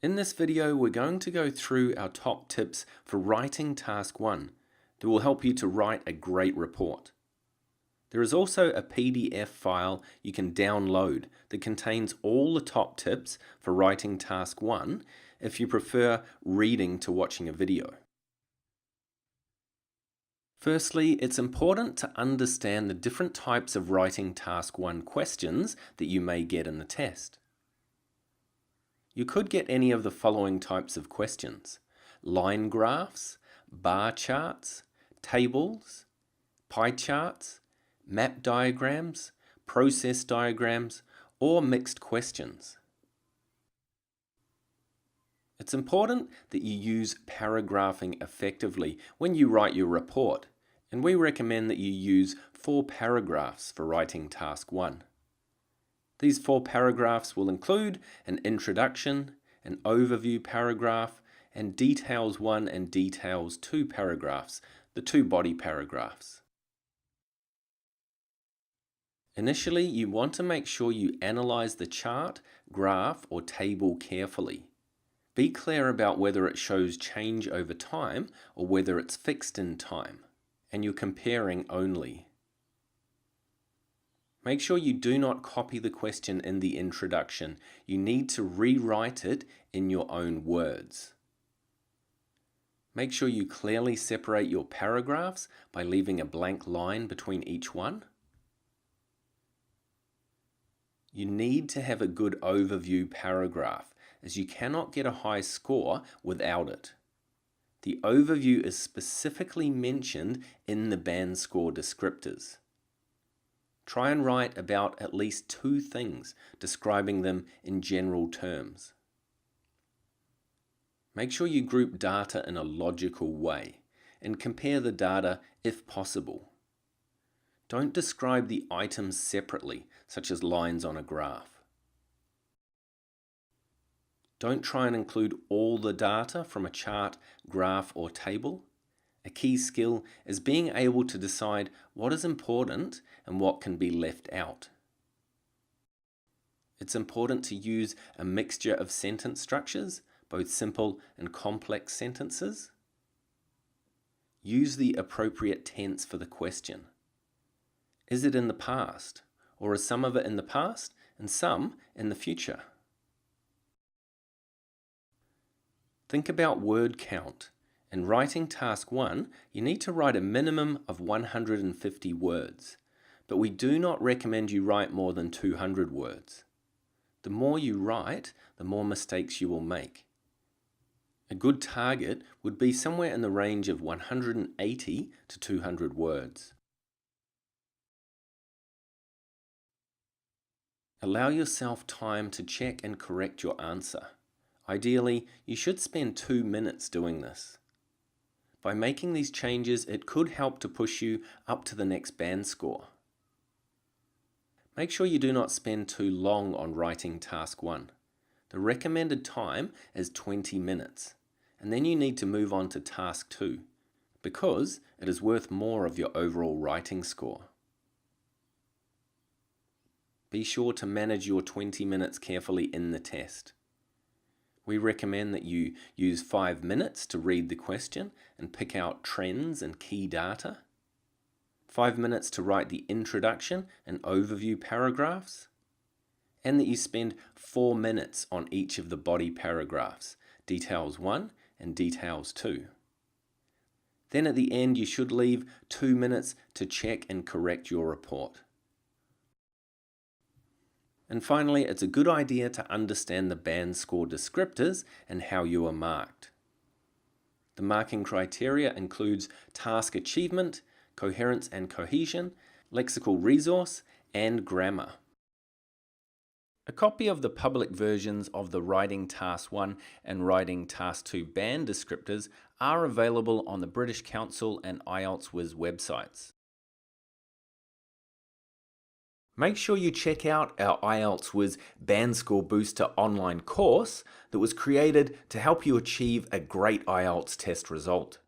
In this video, we're going to go through our top tips for writing task 1 that will help you to write a great report. There is also a PDF file you can download that contains all the top tips for writing task 1 if you prefer reading to watching a video. Firstly, it's important to understand the different types of writing task 1 questions that you may get in the test. You could get any of the following types of questions: line graphs, bar charts, tables, pie charts, map diagrams, process diagrams, or mixed questions. It's important that you use paragraphing effectively when you write your report, and we recommend that you use 4 paragraphs for writing task 1. These 4 paragraphs will include an introduction, an overview paragraph, and details 1 and details 2 paragraphs, the 2 body paragraphs. Initially, you want to make sure you analyze the chart, graph, or table carefully. Be clear about whether it shows change over time or whether it's fixed in time, and you're comparing only. Make sure you do not copy the question in the introduction. You need to rewrite it in your own words. Make sure you clearly separate your paragraphs by leaving a blank line between each one. You need to have a good overview paragraph, as you cannot get a high score without it. The overview is specifically mentioned in the band score descriptors. Try and write about at least 2 things, describing them in general terms. Make sure you group data in a logical way and compare the data if possible. Don't describe the items separately, such as lines on a graph. Don't try and include all the data from a chart, graph, or table. A key skill is being able to decide what is important and what can be left out. It's important to use a mixture of sentence structures, both simple and complex sentences. Use the appropriate tense for the question. Is it in the past, or is some of it in the past and some in the future? Think about word count. In writing task 1, you need to write a minimum of 150 words, but we do not recommend you write more than 200 words. The more you write, the more mistakes you will make. A good target would be somewhere in the range of 180 to 200 words. Allow yourself time to check and correct your answer. Ideally, you should spend 2 minutes doing this. By making these changes, it could help to push you up to the next band score. Make sure you do not spend too long on writing task 1. The recommended time is 20 minutes, and then you need to move on to task 2, because it is worth more of your overall writing score. Be sure to manage your 20 minutes carefully in the test. We recommend that you use 5 minutes to read the question and pick out trends and key data, 5 minutes to write the introduction and overview paragraphs, and that you spend 4 minutes on each of the body paragraphs, details 1 and details 2. Then at the end, you should leave 2 minutes to check and correct your report. And finally, it's a good idea to understand the band score descriptors and how you are marked. The marking criteria includes task achievement, coherence and cohesion, lexical resource, and grammar. A copy of the public versions of the Writing Task 1 and Writing Task 2 band descriptors are available on the British Council and IELTS Whiz websites. Make sure you check out our IELTS Whiz Band Score Booster online course that was created to help you achieve a great IELTS test result.